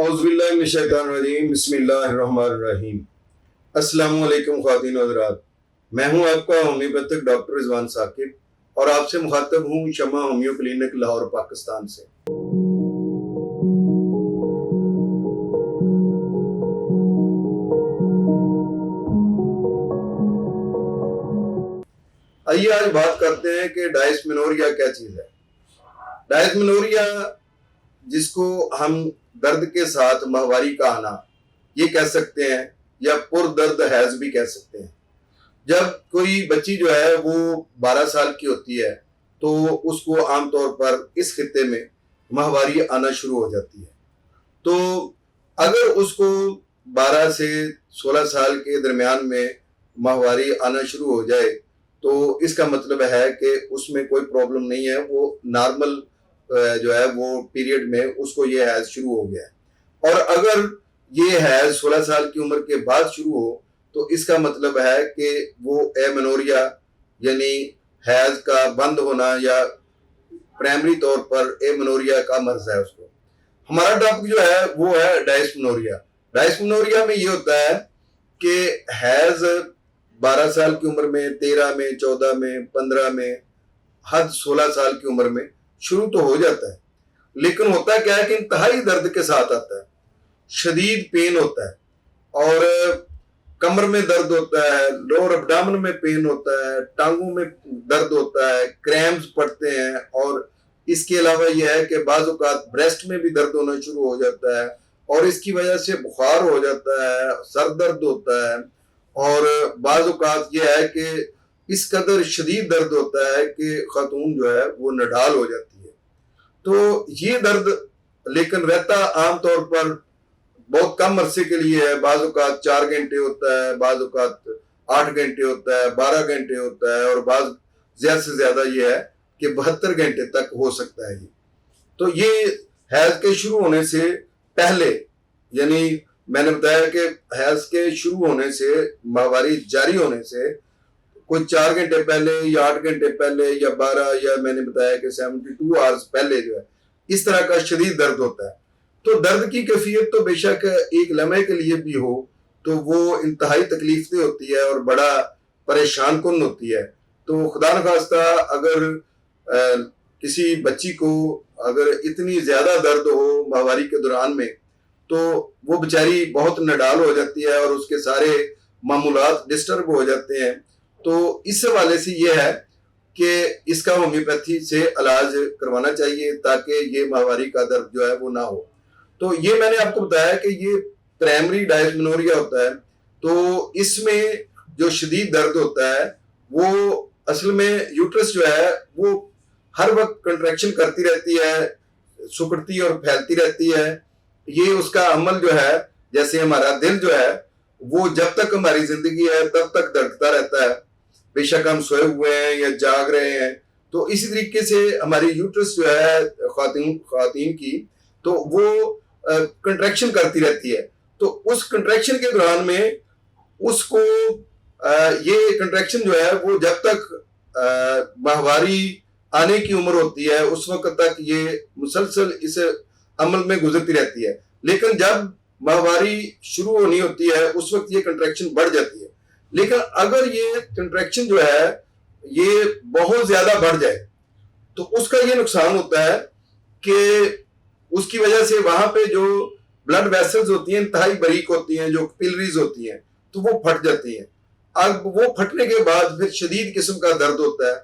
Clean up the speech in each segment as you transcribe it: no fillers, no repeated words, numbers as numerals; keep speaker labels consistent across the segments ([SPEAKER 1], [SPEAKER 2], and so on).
[SPEAKER 1] औज़ुबिल्लाहिमिनश्शैतानिर्रजीम बिस्मिल्लाहिर्रहमानिर्रहीम। अस्सलामु अलैकुम ख़वातीन व हज़रात, मैं हूं आपका होम्योपैथिक डॉक्टर रिजवान साकिब और आपसे मुखातब हूं शमा होम्यो क्लिनिक लाहौर पाकिस्तान से। आइए आज बात करते हैं कि डायस्मेनोरिया क्या चीज़ है। डायस्मेनोरिया, जिसको हम दर्द के साथ माहवारी का आना ये कह सकते हैं या पुरदर्द हैज भी कह सकते हैं। जब कोई बच्ची जो है वो 12 साल की होती है तो उसको आमतौर पर इस खित्ते में माहवारी आना शुरू हो जाती है। तो अगर उसको 12 से 16 साल के दरमियान में माहवारी आना शुरू हो जाए तो इसका मतलब है कि उसमें कोई प्रॉब्लम नहीं है, वो नॉर्मल जो है वो पीरियड में उसको ये हैज शुरू हो गया है। और अगर ये हैज 16 साल की उम्र के बाद शुरू हो तो इसका मतलब है कि वो एमेनोरिया यानी हैज का बंद होना या प्राइमरी तौर पर एमेनोरिया का मर्ज है उसको। हमारा टॉपिक जो है वो है डायस्मेनोरिया। डायस्मेनोरिया में ये होता है कि हैज 12 साल की उम्र में, 13 में, 14 में, 15 में, हद 16 साल की उम्र में शुरू तो हो जाता है, लेकिन होता क्या है कि इंतहाई दर्द के साथ आता है, शदीद पेन होता है और कमर में दर्द होता है, लोअर एब्डोमेन में पेन होता है, टांगों में दर्द होता है, क्रैम्प्स पड़ते हैं और इसके अलावा यह है कि बाज़ औक़ात ब्रेस्ट में भी दर्द होना शुरू हो जाता है और इसकी वजह से बुखार हो जाता है, सर दर्द होता है और बाज़ औक़ात यह है कि इस कदर शदीद दर्द होता है कि खातून जो है वो नडाल हो जाती है। तो ये दर्द लेकिन रहता आमतौर पर बहुत कम अरसे के लिए है। बाज़ औक़ात 4 घंटे होता है, बाज़ औक़ात 8 घंटे होता है, 12 घंटे होता है और बाज़ ज़्यादा से ज़्यादा ये है कि 72 घंटे तक हो सकता है। तो ये हैज़ के शुरू होने से पहले, यानी मैंने बताया कि हैज़ के शुरू होने से, माहवारी जारी होने से कोई 4 घंटे पहले या 8 घंटे पहले या 12 या मैंने बताया कि 72 आवर्स पहले जो है इस तरह का शदीद दर्द होता है। तो दर्द की कैफियत तो बेशक एक लम्हे के लिए भी हो तो वो इंतहाई तकलीफ होती है और बड़ा परेशान कुन होती है। तो खुदा न खास्ता अगर किसी बच्ची को अगर इतनी ज़्यादा दर्द हो माहवारी के दौरान में तो वो बेचारी बहुत नडाल हो जाती है और उसके सारे मामूलात डिस्टर्ब हो जाते हैं। तो इस हवाले से ये है कि इसका होम्योपैथी से इलाज करवाना चाहिए ताकि ये माहवारी का दर्द जो है वो ना हो। तो ये मैंने आपको बताया कि ये प्राइमरी डायस्मेनोरिया होता है। तो इसमें जो शदीद दर्द होता है वो असल में यूट्रस जो है वो हर वक्त कंट्रैक्शन करती रहती है, सिकुड़ती और फैलती रहती है। ये उसका अमल जो है, जैसे हमारा दिल जो है वो जब तक हमारी जिंदगी है तब तक धड़कता रहता है, बेशक हम सोए हुए हैं या जाग रहे हैं। तो इसी तरीके से हमारी यूट्रस जो है ख्वातीन की तो वो कंट्रैक्शन करती रहती है। तो उस कंट्रैक्शन के दौरान में उसको ये कंट्रैक्शन जो है वो जब तक माहवारी आने की उम्र होती है उस वक्त तक ये मुसलसल इस अमल में गुजरती रहती है। लेकिन जब माहवारी शुरू होनी होती है उस वक्त ये कंट्रैक्शन बढ़ जाती है। लेकिन अगर ये कंट्रैक्शन जो है ये बहुत ज्यादा बढ़ जाए तो उसका ये नुकसान होता है कि उसकी वजह से वहां पे जो ब्लड वेसल्स होती हैं इंतहाई बारीक होती हैं, जो कैपिलरीज होती हैं, तो वो फट जाती हैं। अब वो फटने के बाद फिर शदीद किस्म का दर्द होता है,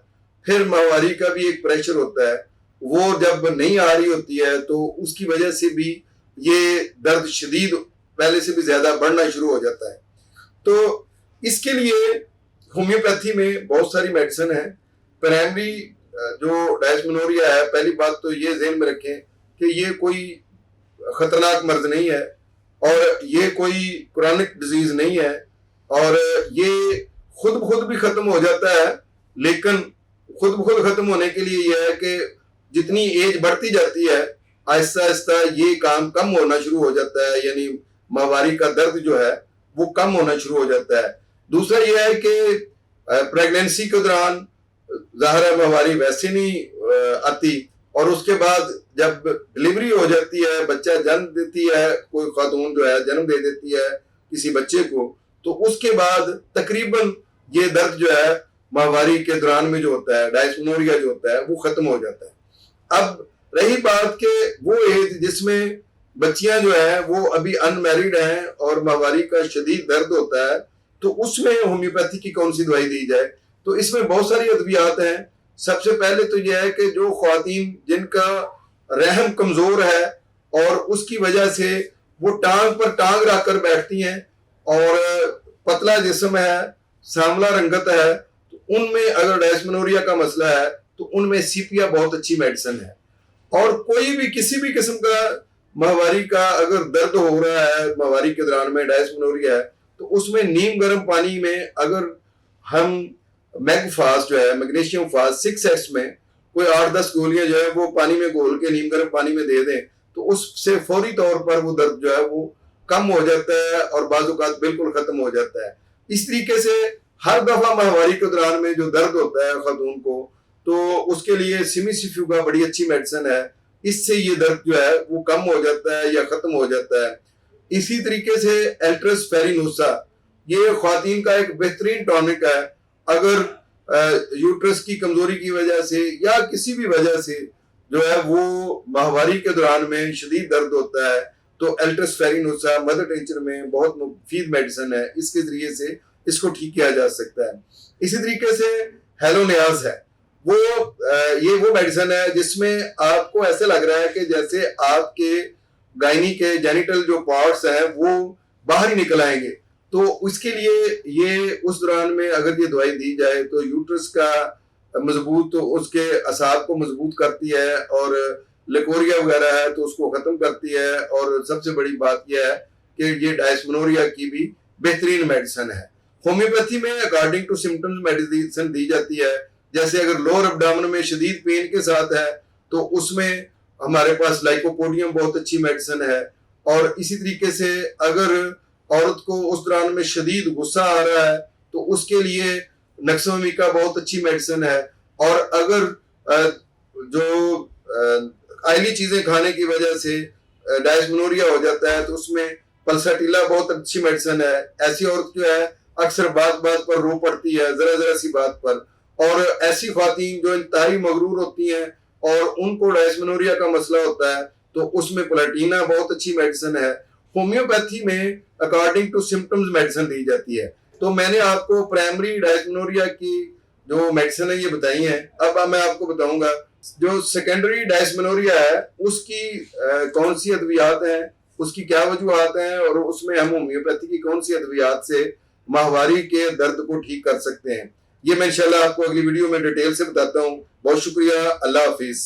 [SPEAKER 1] फिर माहवारी का भी एक प्रेशर होता है, वो जब नहीं आ रही होती है तो उसकी वजह से भी ये दर्द शदीद पहले से भी ज्यादा बढ़ना शुरू हो जाता है। तो इसके लिए होम्योपैथी में बहुत सारी मेडिसिन है। प्राइमरी जो डायस्मेनोरिया है, पहली बात तो ये ज़हन में रखें कि ये कोई खतरनाक मर्ज नहीं है और ये कोई क्रॉनिक डिजीज नहीं है और ये खुद भी खत्म हो जाता है। लेकिन खुद खत्म होने के लिए यह है कि जितनी एज बढ़ती जाती है आहिस्ता आहिस्ता ये काम कम होना शुरू हो जाता है, यानी माहवारी का दर्द जो है वो कम होना शुरू हो जाता है। दूसरा यह है कि प्रेगनेंसी के दौरान ज़ाहिर है माहवारी वैसे नहीं आती और उसके बाद जब डिलीवरी हो जाती है, बच्चा जन्म देती है, कोई खातून जो है जन्म दे देती है किसी बच्चे को, तो उसके बाद तकरीबन ये दर्द जो है माहवारी के दौरान में जो होता है, डायस्मेनोरिया जो होता है, वो खत्म हो जाता है। अब रही बात के वो एज जिसमें बच्चियां जो है वो अभी अनमैरिड हैं और माहवारी का शदीद दर्द होता है, तो उसमें होम्योपैथी की कौन सी दवाई दी जाए? तो इसमें बहुत सारी अद्वियात हैं। सबसे पहले तो यह है कि जो ख्वातीन जिनका रहम कमजोर है और उसकी वजह से वो टांग पर टांग रखकर बैठती हैं और पतला जिस्म है, सांवला रंगत है, तो उनमें अगर डायस्मेनोरिया का मसला है तो उनमें सीपिया बहुत अच्छी मेडिसिन है। और कोई भी किसी भी किस्म का माहवारी का अगर दर्द हो रहा है, माहवारी के दौरान में डायस्मेनोरिया है, तो उसमें नीम गर्म पानी में अगर हम मैगफास्ट जो है, मैग्नीशियम फास्ट 6x में कोई 8-10 गोलियां जो है वो पानी में घोल के नीम गर्म पानी में दे दें, तो उससे फौरी तौर पर वो दर्द जो है वो कम हो जाता है और बाज़-औक़ात बिल्कुल खत्म हो जाता है। इस तरीके से हर दफा माहवारी के दौरान में जो दर्द होता है खातून को, तो उसके लिए सिमिसिफ्यूगा बड़ी अच्छी मेडिसिन है। इससे ये दर्द जो है वो कम हो जाता है या खत्म हो जाता है। इसी तरीके से एल्ट्रस फेरिनोसा ये ख्वातीन का एक बेहतरीन टॉनिक है। अगर यूट्रस की कमजोरी की वजह से या किसी भी वजह से जो है वो माहवारी के दौरान में शदीद दर्द होता है, तो एल्ट्रस फेरिनोसा मदर टिंचर में बहुत मुफीद मेडिसिन है। इसके जरिए से इसको ठीक किया जा सकता है। इसी तरीके से हेलोनियाज है, वो ये वो मेडिसिन है जिसमें आपको ऐसे लग रहा है कि जैसे आपके गायनी के जेनिटल जो पार्ट्स हैं वो बाहर ही निकल आएंगे। तो उसके लिए ये उस दौरान में अगर ये दवाई दी जाए तो यूट्रस का मजबूत, तो उसके असाब को मजबूत करती है और लेकोरिया वगैरह है तो उसको खत्म करती है। और सबसे बड़ी बात यह है कि ये डायस्मेनोरिया की भी बेहतरीन मेडिसिन है। होम्योपैथी में अकॉर्डिंग टू सिम्टम्स मेडिसिन दी जाती है। जैसे अगर लोअर एब्डोमेन में शदीद पेन के साथ है तो उसमें हमारे पास लाइकोपोडियम बहुत अच्छी मेडिसिन है। और इसी तरीके से अगर औरत को उस दौरान में शदीद गुस्सा आ रहा है तो उसके लिए नक्सोमिका बहुत अच्छी मेडिसिन है। और अगर जो आयली चीजें खाने की वजह से डायस्मेनोरिया हो जाता है तो उसमें पल्साटिला बहुत अच्छी मेडिसिन है। ऐसी औरत जो है अक्सर बात पर रो पड़ती है, जरा सी बात पर। और ऐसी ख्वातीन जो इंतहाई मगरूर होती हैं और उनको डायस्मेनोरिया का मसला होता है तो उसमें प्लाटीना बहुत अच्छी मेडिसिन है। होम्योपैथी में अकॉर्डिंग टू सिम्टम्स मेडिसिन दी जाती है। तो मैंने आपको प्राइमरी डायस्मेनोरिया की जो मेडिसिन है ये बताई है। अब मैं आपको बताऊंगा जो सेकेंडरी डायस्मेनोरिया है उसकी कौन सी अद्वियात हैं, उसकी क्या वजूहात हैं और उसमें हम होम्योपैथी की कौन सी अद्वियात से माहवारी के दर्द को ठीक कर सकते हैं। ये मैं इंशाल्लाह आपको अगली वीडियो में डिटेल से बताता हूँ। बहुत शुक्रिया, अल्लाह हाफिज।